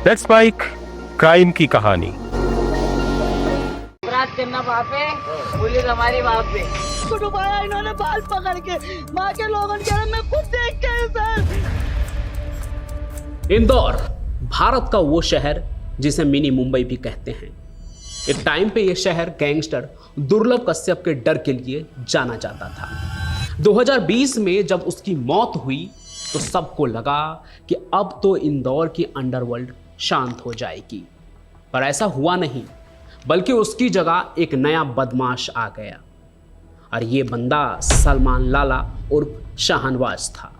Let's spike crime की कहानी। अपराध करना पाप है, पुलिस हमारी बाप है। को डुबाया इन्होंने बाल पकड़ के, माँ के लोगों के मैं खुद देख के सर। इंदौर भारत का वो शहर जिसे मिनी मुंबई भी कहते हैं। एक टाइम पे ये शहर गैंगस्टर दुर्लभ कश्यप के डर के लिए जाना जाता था। 2020 में जब उसकी मौत हुई तो सबको लगा कि अब तो इंदौर की अंडरवर्ल्ड शांत हो जाएगी, पर ऐसा हुआ नहीं, बल्कि उसकी जगह एक नया बदमाश आ गया। और ये बंदा सलमान लाला उर्फ शाहनवाज था,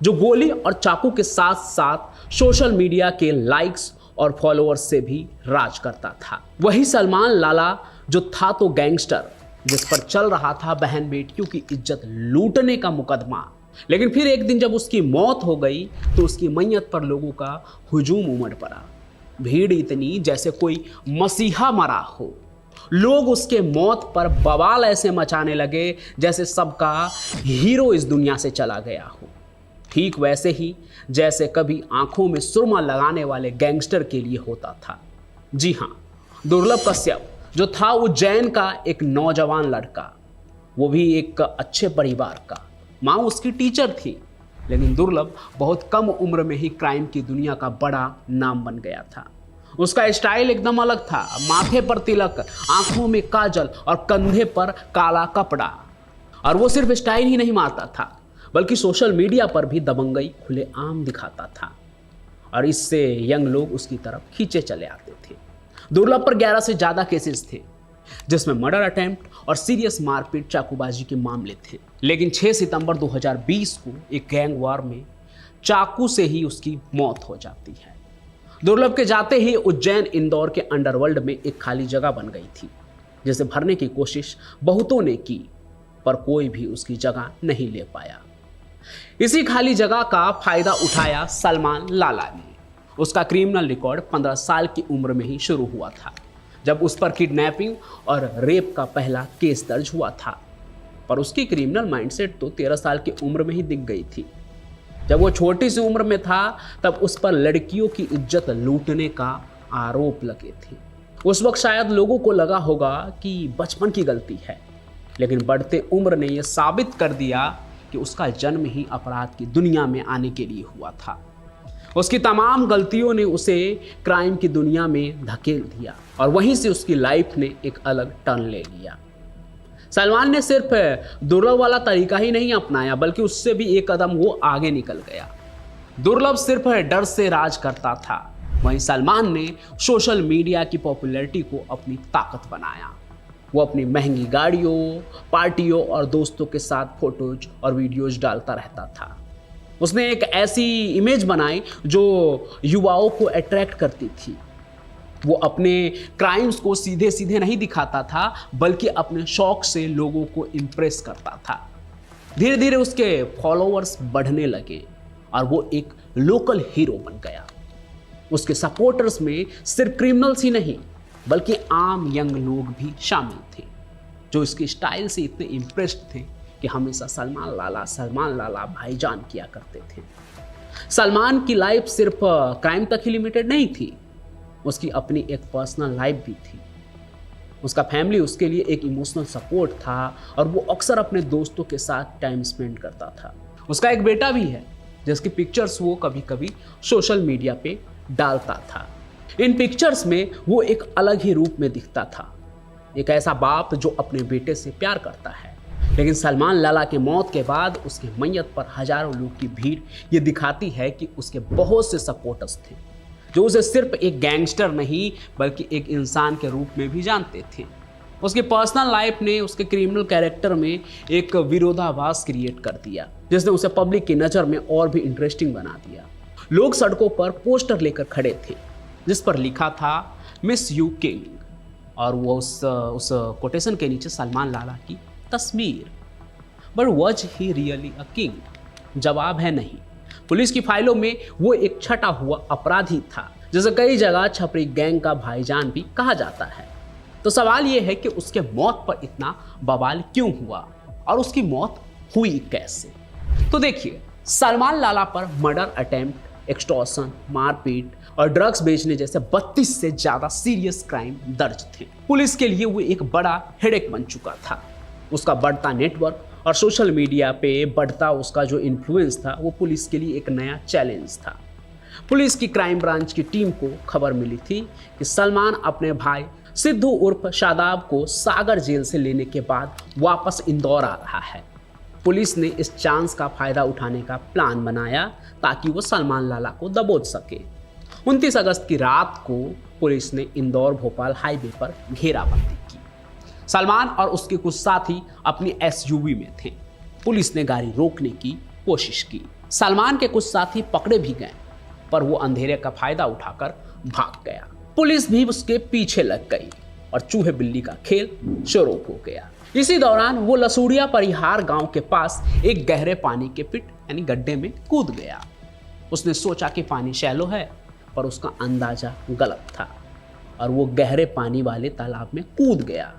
जो गोली और चाकू के साथ साथ सोशल मीडिया के लाइक्स और फॉलोअर्स से भी राज करता था। वही सलमान लाला जो था तो गैंगस्टर, जिस पर चल रहा था बहन बेटियों की इज्जत लूटने का मुकदमा। लेकिन फिर एक दिन जब उसकी मौत हो गई तो उसकी मैयत पर लोगों का हुजूम उमड़ पड़ा। भीड़ इतनी जैसे कोई मसीहा मरा हो। लोग उसके मौत पर बवाल ऐसे मचाने लगे जैसे सबका हीरो इस दुनिया से चला गया हो। ठीक वैसे ही जैसे कभी आंखों में सुरमा लगाने वाले गैंगस्टर के लिए होता था। जी हाँ, दुर्लभ कश्यप जो था उज्जैन का एक नौजवान लड़का, वो भी एक अच्छे परिवार का। माँ उसकी टीचर थी, लेकिन दुर्लभ बहुत कम उम्र में ही क्राइम की दुनिया का बड़ा नाम बन गया था। उसका स्टाइल एकदम अलग था। माथे पर तिलक, आंखों में काजल और कंधे पर काला कपड़ा। और वो सिर्फ स्टाइल ही नहीं मारता था, बल्कि सोशल मीडिया पर भी दबंगई खुलेआम दिखाता था। और इससे यंग लोग उसकी तरफ खींचे चले आते थे। दुर्लभ पर 11 से ज़्यादा केसेस थे, जिसमें मर्डर अटेम्प्ट और सीरियस मारपीट चाकूबाजी के मामले थे। लेकिन 6 सितंबर 2020 को एक गैंग वार में चाकू से ही उसकी मौत हो जाती है। दुर्लभ के जाते ही उज्जैन इंदौर के अंडरवर्ल्ड में एक खाली जगह बन गई थी, जिसे भरने की कोशिश बहुतों ने की, पर कोई भी उसकी जगह नहीं ले पाया। इसी खाली जगह का फायदा उठाया सलमान लाला ने। उसका क्रिमिनल रिकॉर्ड 15 साल की उम्र में ही शुरू हुआ था, जब उस पर किडनैपिंग और रेप का पहला केस दर्ज हुआ था। पर उसकी क्रिमिनल माइंडसेट तो 13 साल की उम्र में ही दिख गई थी। जब वो छोटी सी उम्र में था तब उस पर लड़कियों की इज्जत लूटने का आरोप लगे थे। उस वक्त शायद लोगों को लगा होगा कि बचपन की गलती है, लेकिन बढ़ते उम्र ने यह साबित कर दिया कि उसका जन्म ही अपराध की दुनिया में आने के लिए हुआ था। उसकी तमाम गलतियों ने उसे क्राइम की दुनिया में धकेल दिया और वहीं से उसकी लाइफ ने एक अलग टर्न ले लिया। सलमान ने सिर्फ दुर्लभ वाला तरीका ही नहीं अपनाया, बल्कि उससे भी एक कदम वो आगे निकल गया। दुर्लभ सिर्फ डर से राज करता था, वहीं सलमान ने सोशल मीडिया की पॉपुलैरिटी को अपनी ताकत बनाया। वो अपनी महंगी गाड़ियों, पार्टियों और दोस्तों के साथ फोटोज और वीडियोज डालता रहता था। उसने एक ऐसी इमेज बनाई जो युवाओं को अट्रैक्ट करती थी। वो अपने क्राइम्स को सीधे सीधे नहीं दिखाता था, बल्कि अपने शौक से लोगों को इम्प्रेस करता था। धीरे धीरे उसके फॉलोअर्स बढ़ने लगे और वो एक लोकल हीरो बन गया। उसके सपोर्टर्स में सिर्फ क्रिमिनल्स ही नहीं, बल्कि आम यंग लोग भी शामिल थे, जो इसके स्टाइल से इतने इम्प्रेस्ड थे कि हमेशा सलमान लाला भाईजान किया करते थे। सलमान की लाइफ सिर्फ क्राइम तक ही लिमिटेड नहीं थी, उसकी अपनी एक पर्सनल लाइफ भी थी। उसका फैमिली उसके लिए एक इमोशनल सपोर्ट था और वो अक्सर अपने दोस्तों के साथ टाइम स्पेंड करता था। उसका एक बेटा भी है, जिसकी पिक्चर्स वो कभी कभी सोशल मीडिया पे डालता था। इन पिक्चर्स में वो एक अलग ही रूप में दिखता था, एक ऐसा बाप जो अपने बेटे से प्यार करता है। लेकिन सलमान लाला के मौत के बाद उसके मैयत पर हजारों लोग की भीड़ ये दिखाती है कि उसके बहुत से सपोर्टर्स थे, जो उसे सिर्फ एक गैंगस्टर नहीं बल्कि एक इंसान के रूप में भी जानते थे। उसकी पर्सनल लाइफ ने उसके क्रिमिनल कैरेक्टर में एक विरोधाभास क्रिएट कर दिया, जिसने उसे पब्लिक की नज़र में और भी इंटरेस्टिंग बना दिया। लोग सड़कों पर पोस्टर लेकर खड़े थे जिस पर लिखा था मिस यू किंग, और वो उस कोटेशन के नीचे सलमान लाला की तस्वीर। But was he really a king? जवाब है नहीं। पुलिस की फाइलों में वो एक छटा हुआ अपराधी था, जिसे कई जगह छपरी गैंग का भाईजान भी कहा जाता है। तो सवाल ये है कि उसके मौत पर इतना बवाल क्यों हुआ और उसकी मौत हुई कैसे? तो देखिए, सलमान लाला पर मर्डर अटेम्प्ट एक्सटॉर्शन, मारपीट और ड्रग्स बेचने जैसे 32 से ज्यादा सीरियस क्राइम दर्ज थे। पुलिस के लिए वो एक बड़ा हेडेक बन चुका था। उसका बढ़ता नेटवर्क और सोशल मीडिया पे बढ़ता उसका जो इन्फ्लुएंस था वो पुलिस के लिए एक नया चैलेंज था। पुलिस की क्राइम ब्रांच की टीम को खबर मिली थी कि सलमान अपने भाई सिद्धू उर्फ शादाब को सागर जेल से लेने के बाद वापस इंदौर आ रहा है। पुलिस ने इस चांस का फायदा उठाने का प्लान बनाया ताकि वो सलमान लाला को दबोच सके। 29 अगस्त की रात को पुलिस ने इंदौर भोपाल हाईवे पर घेराबंदी की। सलमान और उसके कुछ साथी अपनी एसयूवी में थे। पुलिस ने गाड़ी रोकने की कोशिश की। सलमान के कुछ साथी पकड़े भी गए, पर वो अंधेरे का फायदा उठाकर भाग गया। पुलिस भी उसके पीछे लग गई और चूहे बिल्ली का खेल शुरू हो गया। इसी दौरान वो लसूड़िया परिहार गांव के पास एक गहरे पानी के पिट यानी गड्ढे में कूद गया। उसने सोचा कि पानी शैलो है, पर उसका अंदाजा गलत था और वो गहरे पानी वाले तालाब में कूद गया,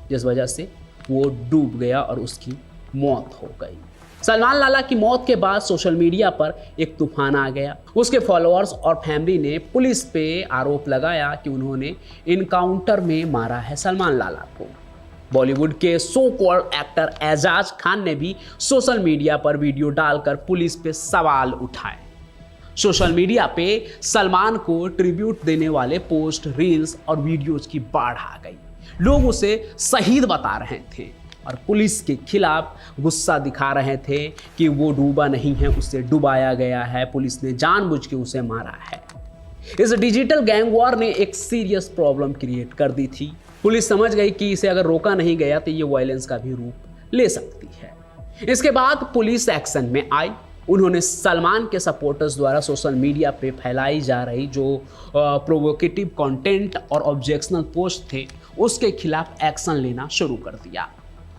जिस वजह से वो डूब गया और उसकी मौत हो गई। सलमान लाला की मौत के बाद सोशल मीडिया पर एक तूफान आ गया। उसके फॉलोअर्स और फैमिली ने पुलिस पे आरोप लगाया कि उन्होंने इनकाउंटर में मारा है सलमान लाला को। बॉलीवुड के so called actor Ejaz Khan ने भी सोशल मीडिया पर वीडियो डालकर पुलिस पे सवाल उठाए। सोशल मीडिया पे सलमान को ट्रिब्यूट देने वाले पोस्ट, रील्स और वीडियोज की बाढ़ आ गई। लोग उसे शहीद बता रहे थे और पुलिस के खिलाफ गुस्सा दिखा रहे थे कि वो डूबा नहीं है, उसे डुबाया गया है, पुलिस ने जानबूझ के उसे मारा है। इस डिजिटल गैंग वॉर ने एक सीरियस प्रॉब्लम क्रिएट कर दी थी। पुलिस समझ गई कि इसे अगर रोका नहीं गया तो ये वायलेंस का भी रूप ले सकती है। इसके बाद पुलिस एक्शन में आई। उन्होंने सलमान के सपोर्टर्स द्वारा सोशल मीडिया पे फैलाई जा रही जो प्रोवोकेटिव कंटेंट और ऑब्जेक्शनल पोस्ट थे उसके खिलाफ एक्शन लेना शुरू कर दिया।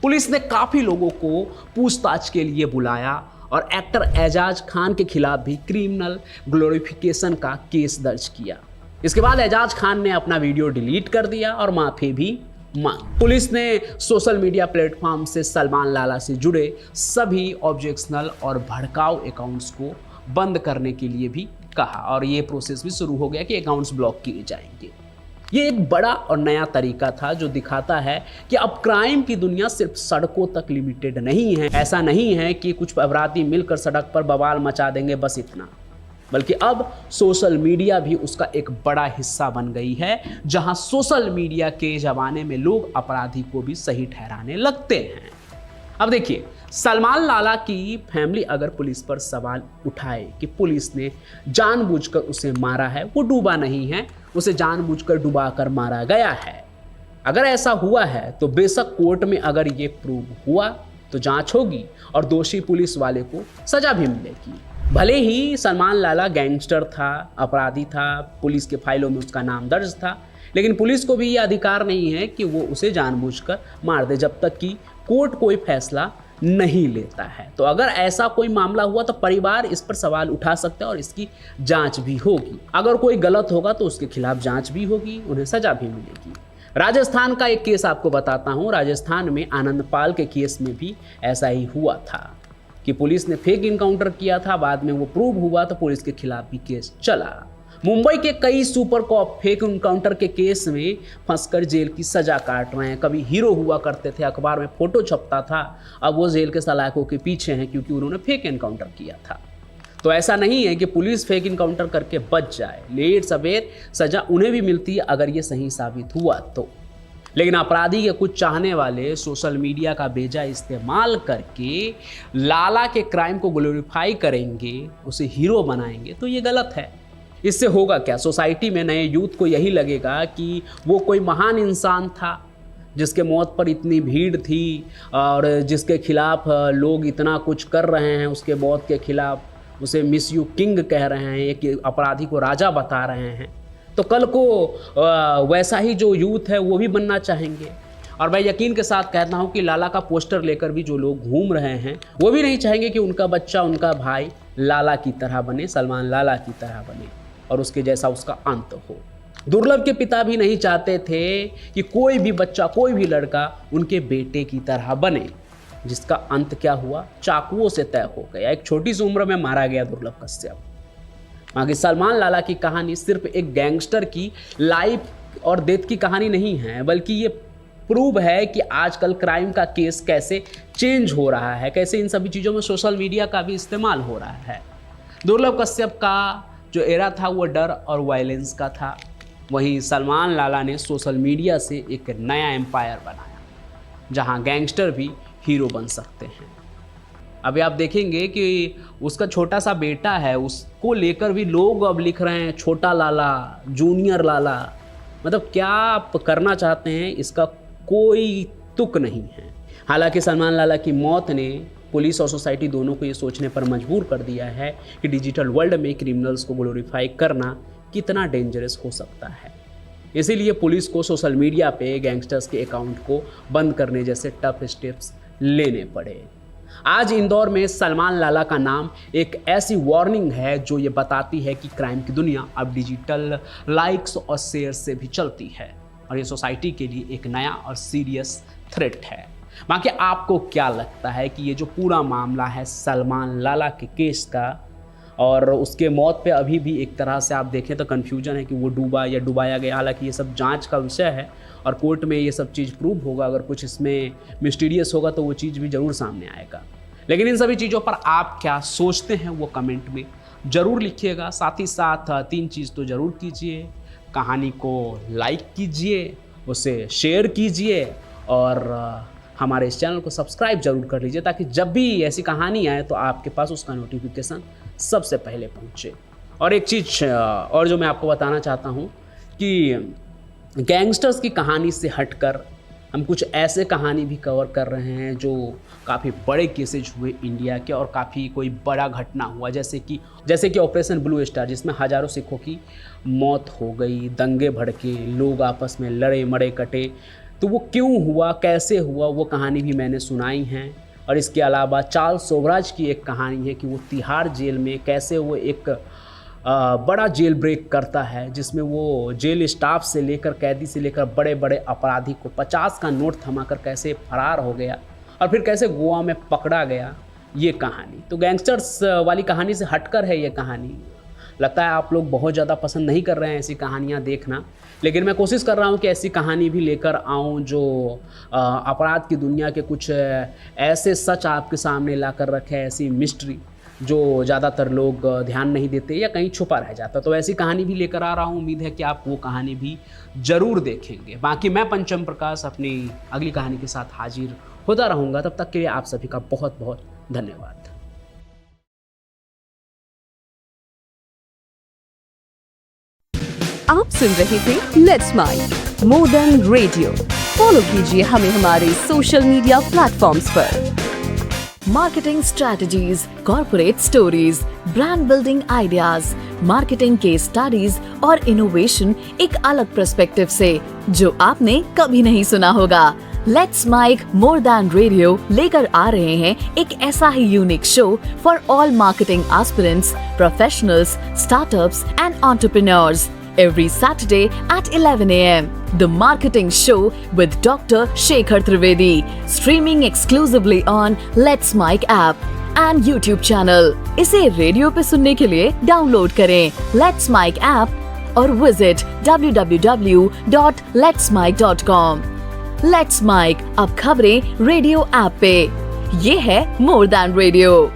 पुलिस ने काफ़ी लोगों को पूछताछ के लिए बुलाया और एक्टर एजाज खान के खिलाफ भी क्रिमिनल ग्लोरिफिकेशन का केस दर्ज किया। इसके बाद एजाज खान ने अपना वीडियो डिलीट कर दिया और माफी भी मांगी। पुलिस ने सोशल मीडिया प्लेटफॉर्म से सलमान लाला से जुड़े सभी ऑब्जेक्शनल और भड़काऊ अकाउंट्स को बंद करने के लिए भी कहा और ये प्रोसेस भी शुरू हो गया कि अकाउंट्स ब्लॉक किए जाएंगे। ये एक बड़ा और नया तरीका था जो दिखाता है कि अब क्राइम की दुनिया सिर्फ सड़कों तक लिमिटेड नहीं है। ऐसा नहीं है कि कुछ अपराधी मिलकर सड़क पर बवाल मचा देंगे बस इतना, बल्कि अब सोशल मीडिया भी उसका एक बड़ा हिस्सा बन गई है, जहां सोशल मीडिया के ज़माने में लोग अपराधी को भी सही ठहराने लगते हैं। अब देखिए, सलमान लाला की फैमिली अगर पुलिस पर सवाल उठाए कि पुलिस ने जानबूझकर उसे मारा है, वो डूबा नहीं है, उसे जानबूझकर डुबाकर मारा गया है, अगर ऐसा हुआ है तो बेशक कोर्ट में अगर ये प्रूव हुआ तो जांच होगी और दोषी पुलिस वाले को सजा भी मिलेगी। भले ही सलमान लाला गैंगस्टर था, अपराधी था, पुलिस के फाइलों में उसका नाम दर्ज था, लेकिन पुलिस को भी ये अधिकार नहीं है कि वो उसे जानबूझकर मार दे जब तक कि कोर्ट कोई फैसला नहीं लेता है। तो अगर ऐसा कोई मामला हुआ तो परिवार इस पर सवाल उठा सकता है और इसकी जांच भी होगी। अगर कोई गलत होगा तो उसके खिलाफ जांच भी होगी, उन्हें सजा भी मिलेगी। राजस्थान का एक केस आपको बताता हूँ। राजस्थान में आनंदपाल के केस में भी ऐसा ही हुआ था कि पुलिस ने फेक इनकाउंटर किया था, बाद में वो प्रूव हुआ तो पुलिस के खिलाफ भी केस चला। मुंबई के कई सुपर कॉप फेक इनकाउंटर के केस में फंसकर जेल की सजा काट रहे हैं। कभी हीरो हुआ करते थे, अखबार में फोटो छपता था, अब वो जेल के सलाखों के पीछे हैं क्योंकि उन्होंने फेक इनकाउंटर किया था। तो ऐसा नहीं है कि पुलिस फेक इनकाउंटर करके बच जाए, लेट सवेर सजा उन्हें भी मिलती है अगर ये सही साबित हुआ तो। लेकिन अपराधी के कुछ चाहने वाले सोशल मीडिया का बेजा इस्तेमाल करके लाला के क्राइम को ग्लोरीफाई करेंगे, उसे हीरो बनाएंगे, तो ये गलत है। इससे होगा क्या? सोसाइटी में नए यूथ को यही लगेगा कि वो कोई महान इंसान था जिसके मौत पर इतनी भीड़ थी और जिसके खिलाफ लोग इतना कुछ कर रहे हैं, उसके मौत के खिलाफ उसे मिस यू किंग कह रहे हैं, एक अपराधी को राजा बता रहे हैं। तो कल को वैसा ही जो यूथ है वो भी बनना चाहेंगे। और मैं यकीन के साथ कहता हूँ कि लाला का पोस्टर लेकर भी जो लोग घूम रहे हैं वो भी नहीं चाहेंगे कि उनका बच्चा, उनका भाई लाला की तरह बने, सलमान लाला की तरह बने और उसके जैसा उसका अंत हो। दुर्लभ के पिता भी नहीं चाहते थे कि कोई भी बच्चा, कोई भी लड़का उनके बेटे की तरह बने, जिसका अंत क्या हुआ? चाकुओं से तय हो गया। एक छोटी सी उम्र में मारा गया दुर्लभ कश्यप। बाकी सलमान लाला की कहानी सिर्फ एक गैंगस्टर की लाइफ और डेथ की कहानी नहीं है, बल्कि ये प्रूव है कि आजकल क्राइम का केस कैसे चेंज हो रहा है, कैसे इन सभी चीज़ों में सोशल मीडिया का भी इस्तेमाल हो रहा है। दुर्लभ कश्यप का जो एरा था वो डर और वायलेंस का था, वहीं सलमान लाला ने सोशल मीडिया से एक नया एम्पायर बनाया जहां गैंगस्टर भी हीरो बन सकते हैं। अभी आप देखेंगे कि उसका छोटा सा बेटा है, उसको लेकर भी लोग अब लिख रहे हैं छोटा लाला, जूनियर लाला। मतलब क्या आप करना चाहते हैं इसका कोई तुक नहीं है। हालांकि सलमान लाला की मौत ने पुलिस और सोसाइटी दोनों को ये सोचने पर मजबूर कर दिया है कि डिजिटल वर्ल्ड में क्रिमिनल्स को ग्लोरीफाई करना कितना डेंजरस हो सकता है। इसीलिए पुलिस को सोशल मीडिया पे गैंगस्टर्स के अकाउंट को बंद करने जैसे टफ स्टेप्स लेने पड़े। आज इंदौर में सलमान लाला का नाम एक ऐसी वार्निंग है जो ये बताती है कि क्राइम की दुनिया अब डिजिटल लाइक्स और शेयर से भी चलती है और ये सोसाइटी के लिए एक नया और सीरियस थ्रेट है। बाकी आपको क्या लगता है कि ये जो पूरा मामला है सलमान लाला के केस का और उसके मौत पे अभी भी एक तरह से आप देखें तो कन्फ्यूजन है कि वो डूबा या डुबाया गया। हालांकि ये सब जांच का विषय है और कोर्ट में ये सब चीज़ प्रूव होगा। अगर कुछ इसमें मिस्टीरियस होगा तो वो चीज़ भी ज़रूर सामने आएगा। लेकिन इन सभी चीज़ों पर आप क्या सोचते हैं वो कमेंट में ज़रूर लिखिएगा। साथ ही साथ 3 चीज़ तो ज़रूर कीजिए, कहानी को लाइक कीजिए, उसे शेयर कीजिए और हमारे इस चैनल को सब्सक्राइब जरूर कर लीजिए ताकि जब भी ऐसी कहानी आए तो आपके पास उसका नोटिफिकेशन सबसे पहले पहुंचे। और एक चीज़ और जो मैं आपको बताना चाहता हूं कि गैंगस्टर्स की कहानी से हटकर हम कुछ ऐसे कहानी भी कवर कर रहे हैं जो काफ़ी बड़े केसेज हुए इंडिया के और काफ़ी कोई बड़ा घटना हुआ, जैसे कि ऑपरेशन ब्लू स्टार, जिसमें हज़ारों सिखों की मौत हो गई, दंगे भड़के, लोग आपस में लड़े मरे कटे। तो वो क्यों हुआ, कैसे हुआ, वो कहानी भी मैंने सुनाई है। और इसके अलावा चार्ल्स सोबराज की एक कहानी है कि वो तिहाड़ जेल में कैसे वो एक बड़ा जेल ब्रेक करता है, जिसमें वो जेल स्टाफ से लेकर कैदी से लेकर बड़े बड़े अपराधी को 50 का नोट थमाकर कैसे फरार हो गया और फिर कैसे गोवा में पकड़ा गया, ये कहानी। तो गैंगस्टर्स वाली कहानी से हटकर है ये कहानी। लगता है आप लोग बहुत ज़्यादा पसंद नहीं कर रहे हैं ऐसी कहानियाँ देखना, लेकिन मैं कोशिश कर रहा हूँ कि ऐसी कहानी भी लेकर आऊँ जो अपराध की दुनिया के कुछ ऐसे सच आपके सामने ला कर रखे, ऐसी मिस्ट्री जो ज़्यादातर लोग ध्यान नहीं देते या कहीं छुपा रह जाता। तो ऐसी कहानी भी लेकर आ रहा हूँ। उम्मीद है कि आप वो कहानी भी ज़रूर देखेंगे। बाकी मैं पंचम प्रकाश अपनी अगली कहानी के साथ हाजिर होता रहूँगा। तब तक के लिए आप सभी का बहुत बहुत धन्यवाद। आप सुन रहे थे let's make modern radio. Follow कीजिए हमें हमारे सोशल मीडिया प्लेटफॉर्म्स पर। Marketing strategies, corporate stories, brand building ideas, marketing case studies और इनोवेशन एक अलग पर्सपेक्टिव से जो आपने कभी नहीं सुना होगा। Let's mic more than radio लेकर आ रहे हैं एक ऐसा ही unique show for all marketing aspirants, professionals, startups and entrepreneurs every Saturday at 11 a.m. The Marketing Show with Dr. Shekhar Trivedi, streaming exclusively on Let's Mic app and YouTube channel. इसे radio पे सुनने के लिए download करें Let's Mic app और visit www.letsmic.com। Let's Mic अब खबरें radio app पे। ये है मोर दैन रेडियो।